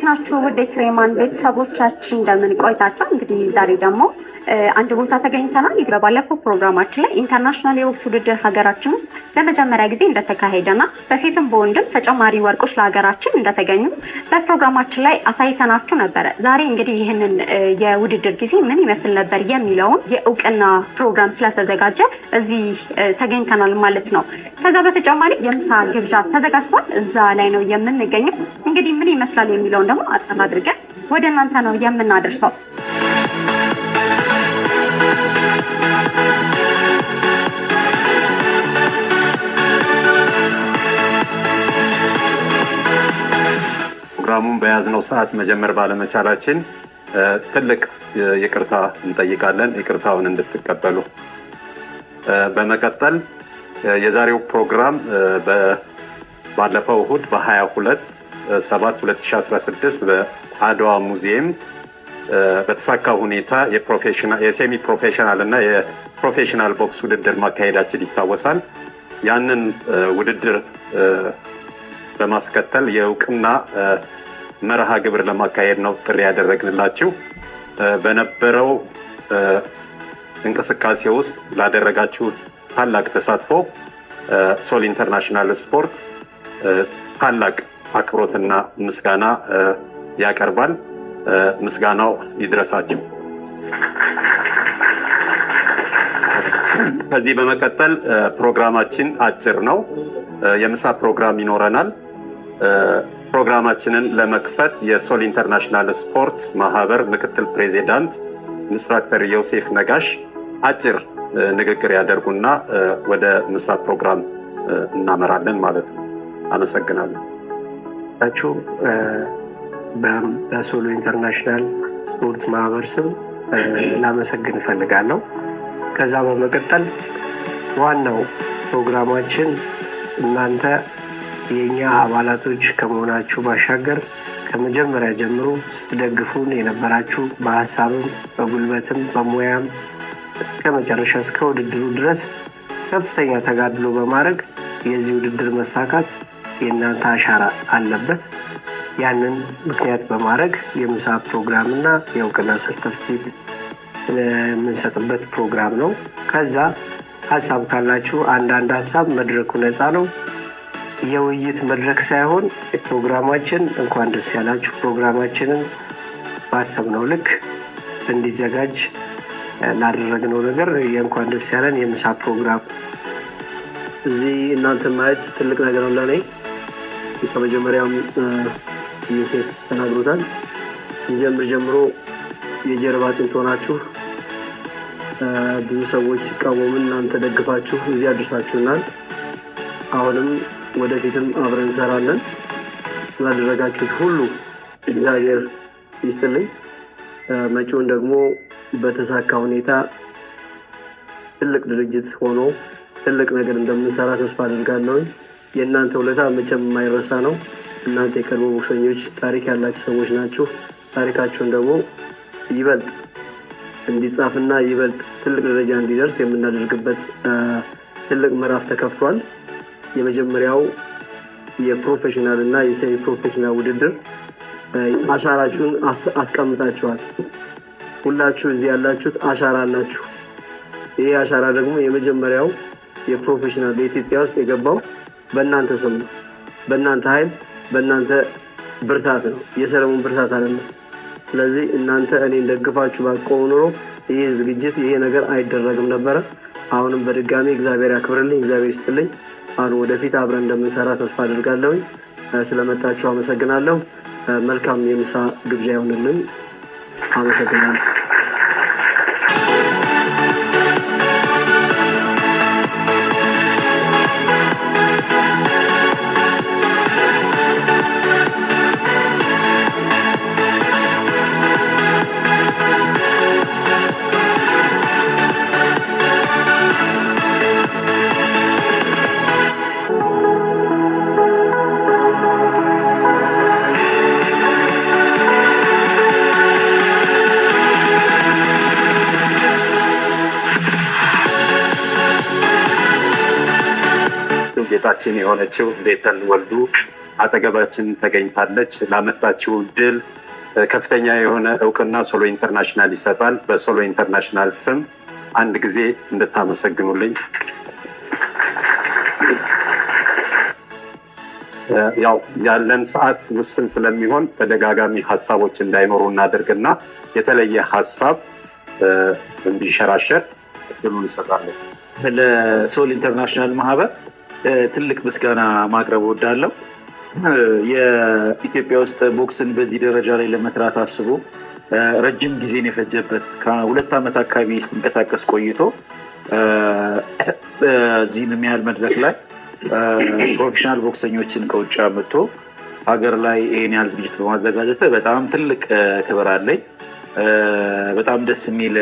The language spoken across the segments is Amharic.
ናችሁ ወደ ክሬማን ቤተሰቦቻችን እንደምን ቆይታችሁ? እንግዲህ ዛሬ ደግሞ አንድ ቦታ ተገኝተናል። በባለፈው ፕሮግራማችን ላይ ኢንተርናሽናል የቦክስ ውድድር ሀገራችን ውስጥ ለመጀመሪያ ጊዜ እንደተካሄደና በሴትም በወንድም ተጨማሪ ወርቆች ለሀገራችን እንደተገኙ በፕሮግራማችን ላይ አሳይተናችሁ ነበረ። ዛሬ እንግዲህ ይህንን የውድድር ጊዜ ምን ይመስል ነበር የሚለውን የእውቅና ፕሮግራም ስለተዘጋጀ እዚህ ተገኝተናል ማለት ነው። ከዛ በተጨማሪ የምሳ ግብዣ ተዘጋጅቷል። እዛ ላይ ነው የምንገኘው። እንግዲህ ምን ይመስላል የሚለውን ደግሞ አጠር አድርገን ወደ እናንተ ነው የምናደርሰው። ፕሮግራሙን በያዝነው ሰዓት መጀመር ባለመቻላችን ትልቅ ይቅርታ እንጠይቃለን። ይቅርታውን እንድትቀበሉ። በመቀጠል የዛሬው ፕሮግራም ባለፈው እሁድ በ22/7/2016 በአድዋ ሙዚየም በተሳካ ሁኔታ የሴሚ ፕሮፌሽናል እና የፕሮፌሽናል ቦክስ ውድድር ማካሄዳችን ይታወሳል። ያንን ውድድር በማስከተል የእውቅና መርሃ ግብር ለማካሄድ ነው ጥሪ ያደረግንላችሁ። በነበረው እንቅስቃሴ ውስጥ ላደረጋችሁት ታላቅ ተሳትፎ ሶል ኢንተርናሽናል ስፖርት ታላቅ አክብሮትና ምስጋና ያቀርባል። ምስጋናው ይድረሳችሁ። ከዚህ በመቀጠል ፕሮግራማችን አጭር ነው። የምሳ ፕሮግራም ይኖረናል። ፕሮግራማችንን ለመክፈት የሶል ኢንተርናሽናል ስፖርት ማህበር ምክትል ፕሬዚዳንት ኢንስትራክተር ዮሴፍ ነጋሽ አጭር ንግግር ያደርጉና ወደ ምሳ ፕሮግራም እናመራለን ማለት ነው። አመሰግናለሁ። በሶሎ ኢንተርናሽናል ስፖርት ማህበር ስም ላመሰግን እፈልጋለሁ። ከዛ በመቀጠል ዋናው ፕሮግራማችን እናንተ የኛ አባላቶች ከመሆናችሁ ባሻገር ከመጀመሪያ ጀምሮ ስትደግፉን የነበራችሁ በሀሳብም በጉልበትም በሙያም እስከ መጨረሻ እስከ ውድድሩ ድረስ ከፍተኛ ተጋድሎ በማድረግ የዚህ ውድድር መሳካት የእናንተ አሻራ አለበት። ያንን ምክንያት በማድረግ የምሳ ፕሮግራም እና የእውቅና ሰርተፍኬት የምንሰጥበት ፕሮግራም ነው። ከዛ ሀሳብ ካላችሁ አንዳንድ ሀሳብ መድረኩ ነፃ ነው። የውይይት መድረክ ሳይሆን ፕሮግራማችን እንኳን ደስ ያላችሁ ፕሮግራማችንን ባሰብነው ልክ እንዲዘጋጅ ላደረግነው ነገር የእንኳን ደስ ያለን የምሳ ፕሮግራም እዚህ እናንተ ማየት ትልቅ ነገር ነው ለኔ። ከመጀመሪያም ዮሴፍ ተናግሮታል። ስንጀምር ጀምሮ የጀርባ አጥንት ሆናችሁ ብዙ ሰዎች ሲቃወሙን እናንተ ደግፋችሁ እዚህ አድርሳችሁናል። አሁንም ወደፊትም አብረን እንሰራለን። ስላደረጋችሁት ሁሉ እግዚአብሔር ይስጥልኝ። መጪውን ደግሞ በተሳካ ሁኔታ ትልቅ ድርጅት ሆኖ ትልቅ ነገር እንደምንሰራ ተስፋ አድርጋለሁ። የእናንተ ውለታ መቼም የማይረሳ ነው። እናንተ የቀድሞ ቦክሰኞች ታሪክ ያላችሁ ሰዎች ናችሁ። ታሪካችሁን ደግሞ ይበልጥ እንዲጻፍና ይበልጥ ትልቅ ደረጃ እንዲደርስ የምናደርግበት ትልቅ ምዕራፍ ተከፍቷል። የመጀመሪያው የፕሮፌሽናል እና የሴሚ ፕሮፌሽናል ውድድር አሻራችሁን አስቀምጣችኋል። ሁላችሁ እዚህ ያላችሁት አሻራ አላችሁ። ይሄ አሻራ ደግሞ የመጀመሪያው የፕሮፌሽናል በኢትዮጵያ ውስጥ የገባው በእናንተ ስም ነው፣ በእናንተ ኃይል፣ በእናንተ ብርታት ነው። የሰለሞን ብርታት አይደለም። ስለዚህ እናንተ እኔን ደግፋችሁ ባቆሙ ኑሮ ይህ ዝግጅት ይሄ ነገር አይደረግም ነበረ። አሁንም በድጋሚ እግዚአብሔር ያክብርልኝ፣ እግዚአብሔር ይስጥልኝ። አሁን ወደፊት አብረን እንደምንሰራ ተስፋ አድርጋለሁ። ስለመጣችሁ አመሰግናለሁ። መልካም የምሳ ግብዣ ይሆንልን። አመሰግናለሁ። ጌታችን የሆነችው ቤተል ወልዱ አጠገባችን ተገኝታለች። ላመጣችው ድል ከፍተኛ የሆነ እውቅና ሶሎ ኢንተርናሽናል ይሰጣል። በሶሎ ኢንተርናሽናል ስም አንድ ጊዜ እንድታመሰግኑልኝ። ያው ያለን ሰዓት ውስን ስለሚሆን ተደጋጋሚ ሀሳቦች እንዳይኖሩ እናደርግና የተለየ ሀሳብ እንዲሸራሸር እድሉን እንሰጣለን። ለሶል ኢንተርናሽናል ማህበር ትልቅ ምስጋና ማቅረብ እወዳለሁ። የኢትዮጵያ ውስጥ ቦክስን በዚህ ደረጃ ላይ ለመስራት አስቦ ረጅም ጊዜን የፈጀበት ከ2 ዓመት አካባቢ ሲንቀሳቀስ ቆይቶ እዚህም የሚያህል መድረክ ላይ ፕሮፌሽናል ቦክሰኞችን ከውጭ አምጥቶ ሀገር ላይ ይሄን ያህል ዝግጅት በማዘጋጀት በጣም ትልቅ ክብር አለኝ። በጣም ደስ የሚል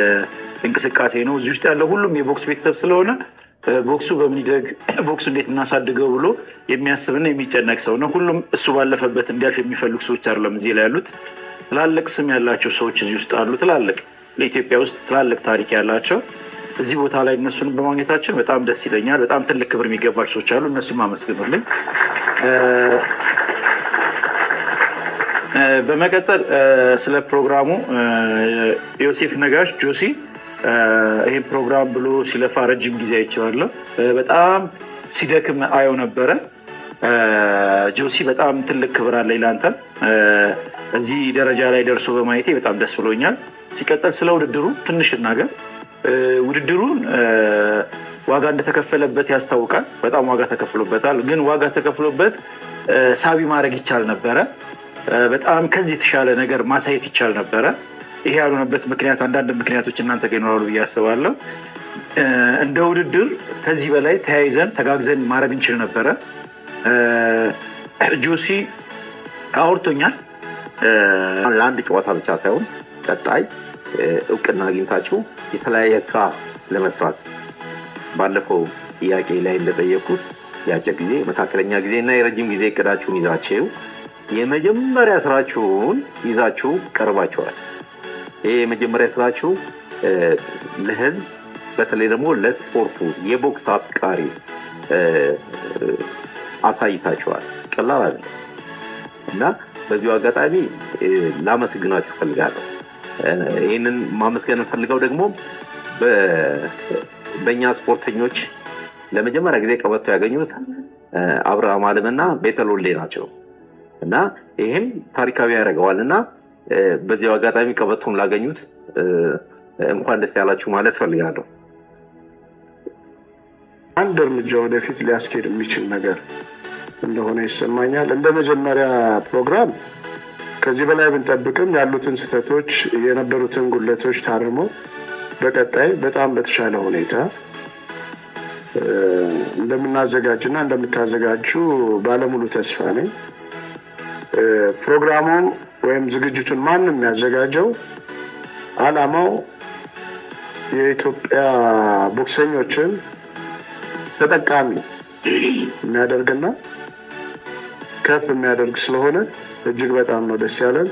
እንቅስቃሴ ነው። እዚህ ውስጥ ያለው ሁሉም የቦክስ ቤተሰብ ስለሆነ ቦክሱ በምን ይደግ፣ ቦክሱ እንዴት እናሳድገው ብሎ የሚያስብና የሚጨነቅ ሰው ነው። ሁሉም እሱ ባለፈበት እንዲያልፍ የሚፈልጉ ሰዎች አይደለም እዚህ ላይ ያሉት። ትላልቅ ስም ያላቸው ሰዎች እዚህ ውስጥ አሉ። ትላልቅ ለኢትዮጵያ ውስጥ ትላልቅ ታሪክ ያላቸው እዚህ ቦታ ላይ እነሱን በማግኘታችን በጣም ደስ ይለኛል። በጣም ትልቅ ክብር የሚገባቸው ሰዎች አሉ። እነሱም አመስግኑልኝ። በመቀጠል ስለ ፕሮግራሙ ዮሴፍ ነጋሽ ጆሲ ይህን ፕሮግራም ብሎ ሲለፋ ረጅም ጊዜ አይቼዋለሁ። በጣም ሲደክም አየው ነበረ። ጆሲ በጣም ትልቅ ክብር አለኝ ለአንተ። እዚህ ደረጃ ላይ ደርሶ በማየቴ በጣም ደስ ብሎኛል። ሲቀጥል ስለ ውድድሩ ትንሽ እናገር። ውድድሩን ዋጋ እንደተከፈለበት ያስታውቃል። በጣም ዋጋ ተከፍሎበታል። ግን ዋጋ ተከፍሎበት ሳቢ ማድረግ ይቻል ነበረ። በጣም ከዚህ የተሻለ ነገር ማሳየት ይቻል ነበረ። ይሄ ያልሆነበት ምክንያት አንዳንድ ምክንያቶች እናንተ ጋር ይኖራሉ ብዬ አስባለሁ። እንደ ውድድር ከዚህ በላይ ተያይዘን ተጋግዘን ማድረግ እንችል ነበረ። ጆሲ አውርቶኛል። ለአንድ ጨዋታ ብቻ ሳይሆን ቀጣይ እውቅና አግኝታችሁ የተለያየ ስራ ለመስራት ባለፈው ጥያቄ ላይ እንደጠየቁት የአጭር ጊዜ፣ መካከለኛ ጊዜ እና የረጅም ጊዜ እቅዳችሁን ይዛችሁ የመጀመሪያ ስራችሁን ይዛችሁ ቀርባችኋል። ይሄ የመጀመሪያ ስራችሁ ለህዝብ በተለይ ደግሞ ለስፖርቱ የቦክስ አፍቃሪ አሳይታችኋል። ቀላል አይደለም እና በዚሁ አጋጣሚ ላመሰግናችሁ ፈልጋለሁ። ይህንን ማመስገን ፈልገው ደግሞ በእኛ ስፖርተኞች ለመጀመሪያ ጊዜ ቀበቶ ያገኙት አብርሃም አለምና ቤተል ወልዴ ናቸው እና ይህም ታሪካዊ ያደርገዋል እና በዚያው አጋጣሚ ቀበቶን ላገኙት እንኳን ደስ ያላችሁ ማለት ፈልጋለሁ። አንድ እርምጃ ወደፊት ሊያስኬድ የሚችል ነገር እንደሆነ ይሰማኛል። እንደ መጀመሪያ ፕሮግራም ከዚህ በላይ ብንጠብቅም ያሉትን ስህተቶች የነበሩትን ጉድለቶች ታርሞ በቀጣይ በጣም በተሻለ ሁኔታ እንደምናዘጋጅና እንደምታዘጋጁ ባለሙሉ ተስፋ ነኝ። ፕሮግራሙን ወይም ዝግጅቱን ማንም ያዘጋጀው ዓላማው የኢትዮጵያ ቦክሰኞችን ተጠቃሚ የሚያደርግና ከፍ የሚያደርግ ስለሆነ እጅግ በጣም ነው ደስ ያለን።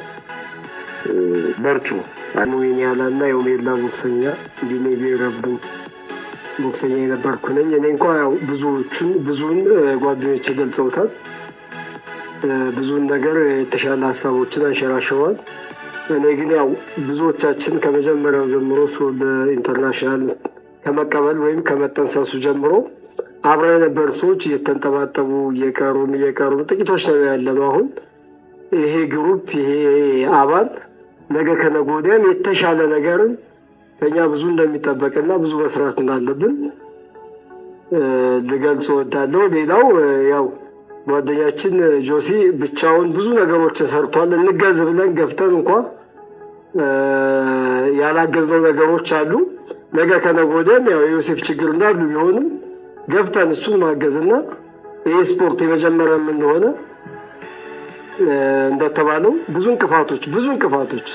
በርቱ። ሙይን ያላና የሜላ ቦክሰኛ እንዲኔ ረቡ ቦክሰኛ የነበርኩ ነኝ። እኔ እንኳ ያው ብዙውን ጓደኞቼ ገልጸውታል። ብዙውን ነገር የተሻለ ሀሳቦችን አንሸራሽረዋል። እኔ ግን ያው ብዙዎቻችን ከመጀመሪያው ጀምሮ ሶል ኢንተርናሽናል ከመቀበል ወይም ከመጠንሰሱ ጀምሮ አብረን የነበሩ ሰዎች እየተንጠባጠቡ እየቀሩ ጥቂቶች ነው ያለነው። አሁን ይሄ ግሩፕ ይሄ አባል ነገ ከነገ ወዲያም የተሻለ ነገርን ከኛ ብዙ እንደሚጠበቅና ብዙ መስራት እንዳለብን ልገልጽ እወዳለሁ። ሌላው ያው ጓደኛችን ጆሲ ብቻውን ብዙ ነገሮችን ሰርቷል። እንገዝ ብለን ገፍተን እንኳ ያላገዝነው ነገሮች አሉ። ነገ ከነገ ወዲያም ያው የዮሴፍ ችግር እንዳሉ ቢሆንም ገብተን እሱን ማገዝና ይህ ስፖርት የመጀመሪያም እንደሆነ እንደተባለው ብዙ እንቅፋቶች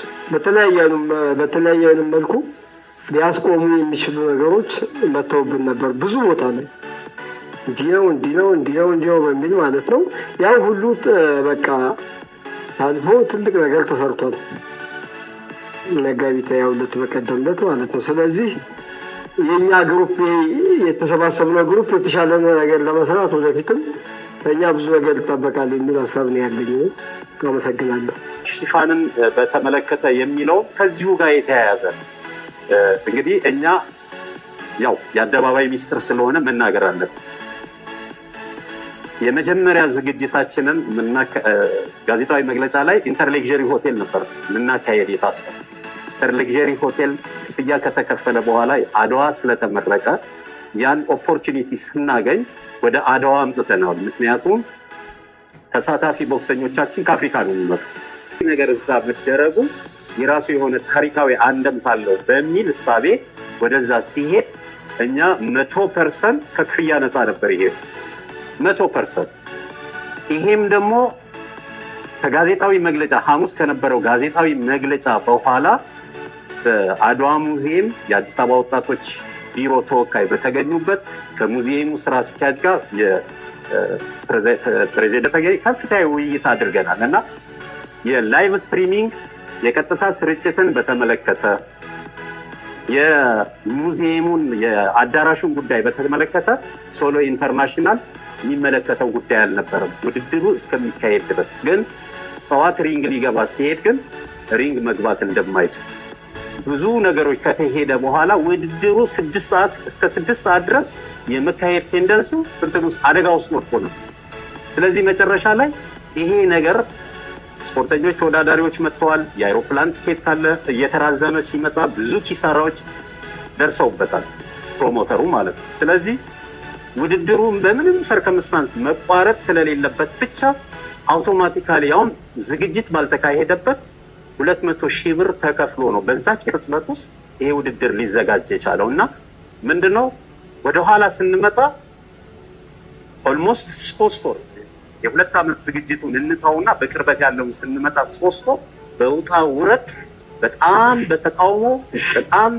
በተለያየ መልኩ ሊያስቆሙ የሚችሉ ነገሮች መተውብን ነበር። ብዙ ቦታ ላይ እንዲህ ነው በሚል ማለት ነው። ያው ሁሉ በቃ ታልፎ ትልቅ ነገር ተሰርቷል። መጋቢት 22 በቀደምለት ማለት ነው። ስለዚህ የኛ ግሩፕ የተሰባሰብነው ግሩፕ የተሻለ ነገር ለመስራት ወደፊትም ከኛ ብዙ ነገር ይጠበቃል የሚል ሀሳብ ነው ያለኝ። አመሰግናለሁ። ሽፋንን በተመለከተ የሚለው ከዚሁ ጋር የተያያዘ እንግዲህ እኛ ያው የአደባባይ ሚስጥር ስለሆነ መናገር አለብን። የመጀመሪያ ዝግጅታችንን ጋዜጣዊ መግለጫ ላይ ኢንተርሌክዠሪ ሆቴል ነበር ልናካሄድ የታሰበ። ኢንተርሌክዠሪ ሆቴል ክፍያ ከተከፈለ በኋላ አድዋ ስለተመረቀ ያን ኦፖርቹኒቲ ስናገኝ ወደ አድዋ አምጥተናል። ምክንያቱም ተሳታፊ ቦክሰኞቻችን ከአፍሪካ ነው የሚመጡ ነገር እዛ መደረጉ የራሱ የሆነ ታሪካዊ አንድምታ አለው በሚል እሳቤ ወደዛ ሲሄድ እኛ 100% ከክፍያ ነፃ ነበር። ይሄ 100%። ይሄም ደግሞ ከጋዜጣዊ መግለጫ ሐሙስ ከነበረው ጋዜጣዊ መግለጫ በኋላ በአድዋ ሙዚየም የአዲስ አበባ ወጣቶች ቢሮ ተወካይ በተገኙበት ከሙዚየሙ ስራ አስኪያጅ ጋር የፕሬዚደንት ከፍተኛ ውይይት አድርገናል እና የላይቭ ስትሪሚንግ የቀጥታ ስርጭትን በተመለከተ የሙዚየሙን የአዳራሹን ጉዳይ በተመለከተ ሶሎ ኢንተርናሽናል የሚመለከተው ጉዳይ አልነበረም። ውድድሩ እስከሚካሄድ ድረስ ግን ጠዋት ሪንግ ሊገባ ሲሄድ ግን ሪንግ መግባት እንደማይችል ብዙ ነገሮች ከተሄደ በኋላ ውድድሩ 6 ሰዓት እስከ 6 ሰዓት ድረስ የመካሄድ ቴንደንሱ አደጋ ውስጥ ወድቆ ነው። ስለዚህ መጨረሻ ላይ ይሄ ነገር ስፖርተኞች ተወዳዳሪዎች መጥተዋል። የአይሮፕላን ቲኬት ካለ እየተራዘመ ሲመጣ ብዙ ኪሳራዎች ደርሰውበታል ፕሮሞተሩ ማለት ነው። ስለዚህ ውድድሩን በምንም ሰርከምስታንስ መቋረጥ ስለሌለበት ብቻ አውቶማቲካሊ አሁን ዝግጅት ባልተካሄደበት 200,000 ብር ተከፍሎ ነው በዛች ቅጽበት ውስጥ ይሄ ውድድር ሊዘጋጅ የቻለው እና ምንድነው ወደኋላ ስንመጣ ኦልሞስት 3 ወር የ2 ዓመት ዝግጅቱን እንታውና በቅርበት ያለውን ስንመጣ 3 ወር በውጣ ውረድ በጣም በተቃውሞ በጣም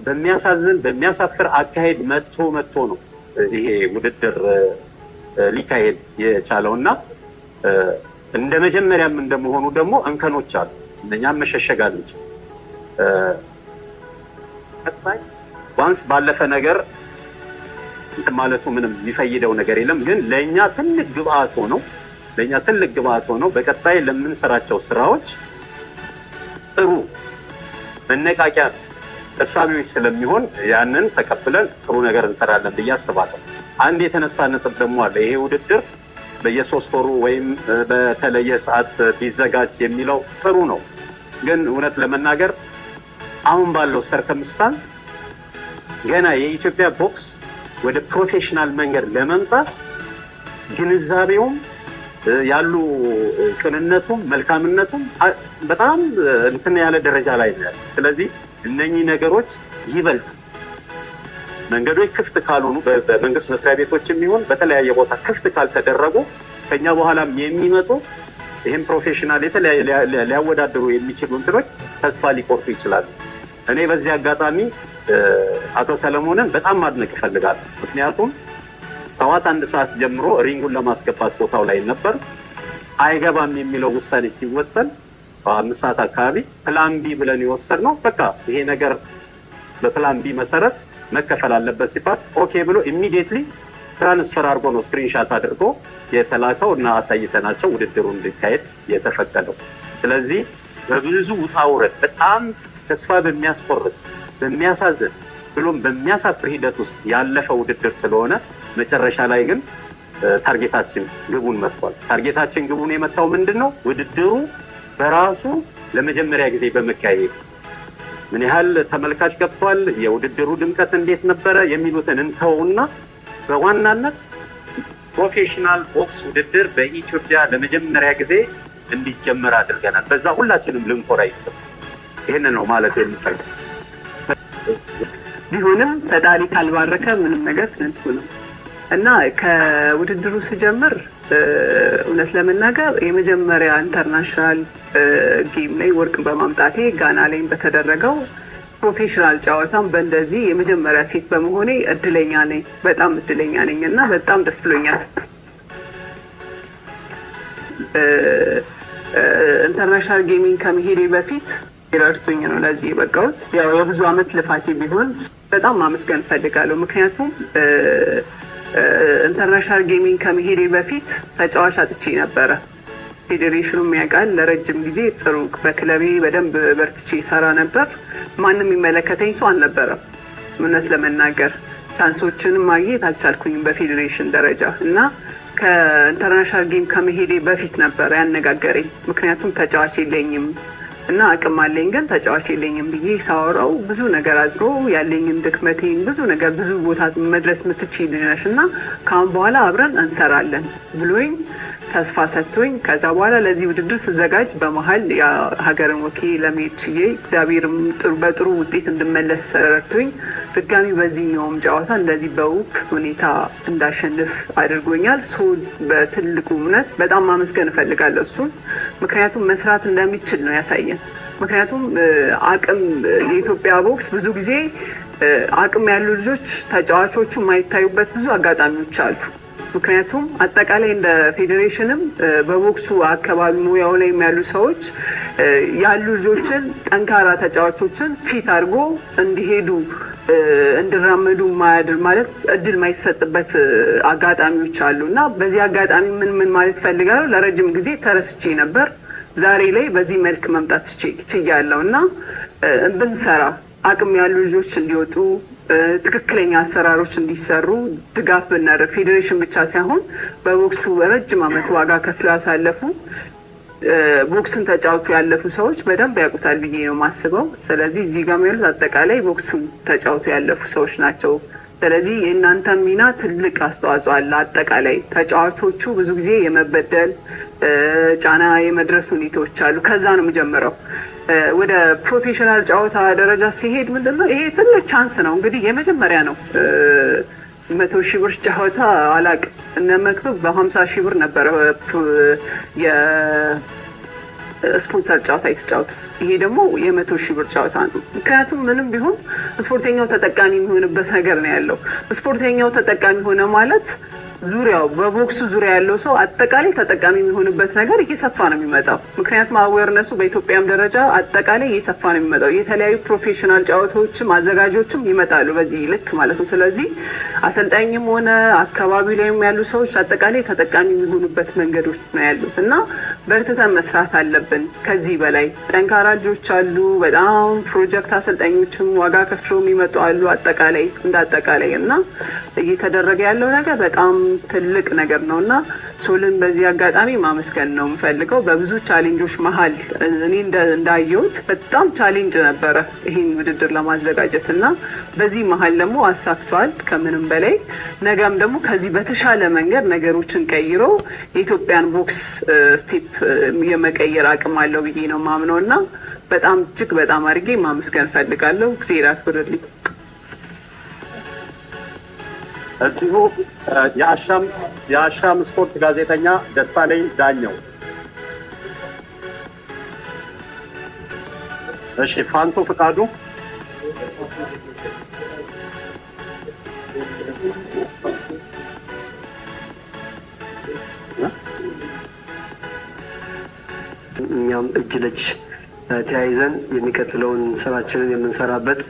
በሚያሳዝን በሚያሳፍር አካሄድ መጥቶ ነው ይሄ ውድድር ሊካሄድ የቻለውና እንደ መጀመሪያም እንደመሆኑ ደግሞ እንከኖች አሉ። እኛም መሸሸጋለች ዋንስ ባለፈ ነገር ማለቱ ምንም የሚፈይደው ነገር የለም። ግን ለእኛ ትልቅ ግብአት ሆነው በቀጣይ ለምንሰራቸው ስራዎች ጥሩ መነቃቂያ ተሳቢዎች ስለሚሆን ያንን ተቀብለን ጥሩ ነገር እንሰራለን ብዬ አስባለሁ። አንድ የተነሳ ነጥብ ደግሞ አለ። ይሄ ውድድር በየ3 ወሩ ወይም በተለየ ሰዓት ቢዘጋጅ የሚለው ጥሩ ነው። ግን እውነት ለመናገር አሁን ባለው ሰርከምስታንስ ገና የኢትዮጵያ ቦክስ ወደ ፕሮፌሽናል መንገድ ለመምጣት ግንዛቤውም ያሉ ቅንነቱም መልካምነቱም በጣም እንትን ያለ ደረጃ ላይ ነው። ስለዚህ እነኚህ ነገሮች ይበልጥ መንገዶች ክፍት ካልሆኑ በመንግስት መስሪያ ቤቶችም ይሁን በተለያየ ቦታ ክፍት ካልተደረጉ ከኛ በኋላም የሚመጡ ይህም ፕሮፌሽናል የተለያየ ሊያወዳድሩ የሚችሉ እንትኖች ተስፋ ሊቆርጡ ይችላሉ። እኔ በዚህ አጋጣሚ አቶ ሰለሞንን በጣም ማድነቅ እፈልጋለሁ። ምክንያቱም ጠዋት 1 ሰዓት ጀምሮ ሪንጉን ለማስገባት ቦታው ላይ ነበር። አይገባም የሚለው ውሳኔ ሲወሰን በ5 ሰዓት አካባቢ ፕላን ቢ ብለን የወሰድነው በቃ ይሄ ነገር በፕላን ቢ መሰረት መከፈል አለበት ሲባል ኦኬ ብሎ ኢሚዲየትሊ ትራንስፈር አድርጎ ነው ስክሪንሻት አድርጎ የተላከው እና አሳይተናቸው ውድድሩ እንዲካሄድ የተፈቀደው። ስለዚህ በብዙ ውጣ ውረድ በጣም ተስፋ በሚያስቆርጥ በሚያሳዝን ብሎም በሚያሳፍር ሂደት ውስጥ ያለፈ ውድድር ስለሆነ መጨረሻ ላይ ግን ታርጌታችን ግቡን መጥቷል። ታርጌታችን ግቡን የመጣው ምንድነው? ውድድሩ በራሱ ለመጀመሪያ ጊዜ በመካሄድ ምን ያህል ተመልካች ገብቷል፣ የውድድሩ ድምቀት እንዴት ነበረ የሚሉትን እንተውና በዋናነት ፕሮፌሽናል ቦክስ ውድድር በኢትዮጵያ ለመጀመሪያ ጊዜ እንዲጀመር አድርገናል። በዛ ሁላችንም ልንኮራ ይገባል። ይሄን ነው ማለት የምፈልገው። ቢሆንም ፈጣሪ ካልባረከ ምንም ነገር ትንሽ ነው እና ከውድድሩ ስጀምር እውነት ለመናገር የመጀመሪያ ኢንተርናሽናል ጌም ላይ ወርቅ በማምጣቴ ጋና ላይ በተደረገው ፕሮፌሽናል ጨዋታም በእንደዚህ የመጀመሪያ ሴት በመሆኔ እድለኛ ነኝ፣ በጣም እድለኛ ነኝ እና በጣም ደስ ብሎኛል። ኢንተርናሽናል ጌሚንግ ከመሄዴ በፊት ረድቶኝ ነው ለዚህ የበቃሁት። ያው የብዙ ዓመት ልፋቴ ቢሆን በጣም ማመስገን እፈልጋለሁ። ምክንያቱም ኢንተርናሽናል ጌሚንግ ከመሄዴ በፊት ተጫዋች አጥቼ ነበረ። ፌዴሬሽኑም ያውቃል። ለረጅም ጊዜ ጥሩ በክለቤ በደንብ በርትቼ ይሰራ ነበር። ማንም የሚመለከተኝ ሰው አልነበረም። እውነት ለመናገር ቻንሶችንም ማግኘት አልቻልኩኝም በፌዴሬሽን ደረጃ እና ከኢንተርናሽናል ጌም ከመሄዴ በፊት ነበር ያነጋገረኝ። ምክንያቱም ተጫዋች የለኝም እና አቅም አለኝ ግን ተጫዋች የለኝም ብዬ ሳወራው ብዙ ነገር አዝሮ ያለኝን ድክመቴን ብዙ ነገር ብዙ ቦታ መድረስ የምትችይ ልጅ ነሽ እና ከአሁን በኋላ አብረን እንሰራለን ብሎኝ ተስፋ ሰጥቶኝ ከዛ በኋላ ለዚህ ውድድር ስዘጋጅ በመሀል ሀገርን ወክዬ ለመሄድ ችዬ እግዚአብሔርም በጥሩ ውጤት እንድመለስ ረድቶኝ ድጋሚ በዚህኛውም ጨዋታ እንደዚህ በውብ ሁኔታ እንዳሸንፍ አድርጎኛል። ሶል በትልቁ እምነት በጣም ማመስገን እፈልጋለሁ እሱን። ምክንያቱም መስራት እንደሚችል ነው ያሳየን። ምክንያቱም አቅም የኢትዮጵያ ቦክስ ብዙ ጊዜ አቅም ያሉ ልጆች ተጫዋቾቹ የማይታዩበት ብዙ አጋጣሚዎች አሉ። ምክንያቱም አጠቃላይ እንደ ፌዴሬሽንም በቦክሱ አካባቢ ሙያው ላይ ያሉ ሰዎች ያሉ ልጆችን ጠንካራ ተጫዋቾችን ፊት አድርጎ እንዲሄዱ እንዲራመዱ ማያድር ማለት እድል ማይሰጥበት አጋጣሚዎች አሉ እና በዚህ አጋጣሚ ምን ማለት ፈልጋለሁ፣ ለረጅም ጊዜ ተረስቼ ነበር። ዛሬ ላይ በዚህ መልክ መምጣት ችያለሁ እና ብንሰራ አቅም ያሉ ልጆች እንዲወጡ ትክክለኛ አሰራሮች እንዲሰሩ ድጋፍ ብናደርግ ፌዴሬሽን ብቻ ሳይሆን በቦክሱ ረጅም ዓመት ዋጋ ከፍለው ያሳለፉ ቦክስን ተጫውቱ ያለፉ ሰዎች በደንብ ያውቁታል ብዬ ነው የማስበው። ስለዚህ እዚህ ጋር ያሉት አጠቃላይ ቦክሱን ተጫውቱ ያለፉ ሰዎች ናቸው። ስለዚህ የእናንተ ሚና ትልቅ አስተዋጽኦ አለ። አጠቃላይ ተጫዋቾቹ ብዙ ጊዜ የመበደል ጫና የመድረስ ሁኔታዎች አሉ። ከዛ ነው የምጀምረው። ወደ ፕሮፌሽናል ጨዋታ ደረጃ ሲሄድ ምንድነው ይሄ ትልቅ ቻንስ ነው። እንግዲህ የመጀመሪያ ነው 100,000 ብር ጨዋታ አላቅ እነ መክብብ በ50,000 ብር ነበረ ስፖንሰር ጨዋታ የተጫወቱት። ይሄ ደግሞ 100,000 ብር ጨዋታ ነው። ምክንያቱም ምንም ቢሆን ስፖርተኛው ተጠቃሚ የሚሆንበት ነገር ነው ያለው። ስፖርተኛው ተጠቃሚ ሆነ ማለት ዙሪያው በቦክሱ ዙሪያ ያለው ሰው አጠቃላይ ተጠቃሚ የሚሆንበት ነገር እየሰፋ ነው የሚመጣው። ምክንያቱም አዌርነሱ በኢትዮጵያም ደረጃ አጠቃላይ እየሰፋ ነው የሚመጣው። የተለያዩ ፕሮፌሽናል ጨዋታዎችም አዘጋጆችም ይመጣሉ በዚህ ልክ ማለት ነው። ስለዚህ አሰልጣኝም ሆነ አካባቢ ላይም ያሉ ሰዎች አጠቃላይ ተጠቃሚ የሚሆኑበት መንገዶች ነው ያሉት እና በርትተን መስራት አለብን። ከዚህ በላይ ጠንካራ ልጆች አሉ። በጣም ፕሮጀክት አሰልጣኞችም ዋጋ ከፍለው የሚመጡ አሉ። አጠቃላይ እንደ አጠቃላይ እና እየተደረገ ያለው ነገር በጣም ትልቅ ነገር ነው እና ሶልን በዚህ አጋጣሚ ማመስገን ነው የምፈልገው። በብዙ ቻሌንጆች መሀል እኔ እንዳየሁት በጣም ቻሌንጅ ነበረ ይህን ውድድር ለማዘጋጀት እና በዚህ መሀል ደግሞ አሳክቷል ከምንም በላይ። ነገም ደግሞ ከዚህ በተሻለ መንገድ ነገሮችን ቀይሮ የኢትዮጵያን ቦክስ ስቴፕ የመቀየር አቅም አለው ብዬ ነው ማምነው እና በጣም እጅግ በጣም አድርጌ ማመስገን ፈልጋለሁ። እግዚአብሔር ያክብርልኝ። እዚሁ የአሻም ስፖርት ጋዜጠኛ ደሳለኝ ዳኘው። እሺ፣ ፋንቶ ፍቃዱ። እኛም እጅ ለእጅ ተያይዘን የሚቀጥለውን ስራችንን የምንሰራበት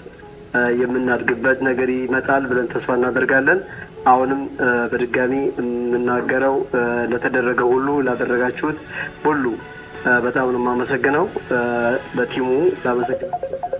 የምናድግበት ነገር ይመጣል ብለን ተስፋ እናደርጋለን። አሁንም በድጋሚ የምናገረው ለተደረገው ሁሉ ላደረጋችሁት ሁሉ በጣም ነው የማመሰግነው። በቲሙ ላመሰግናለሁ።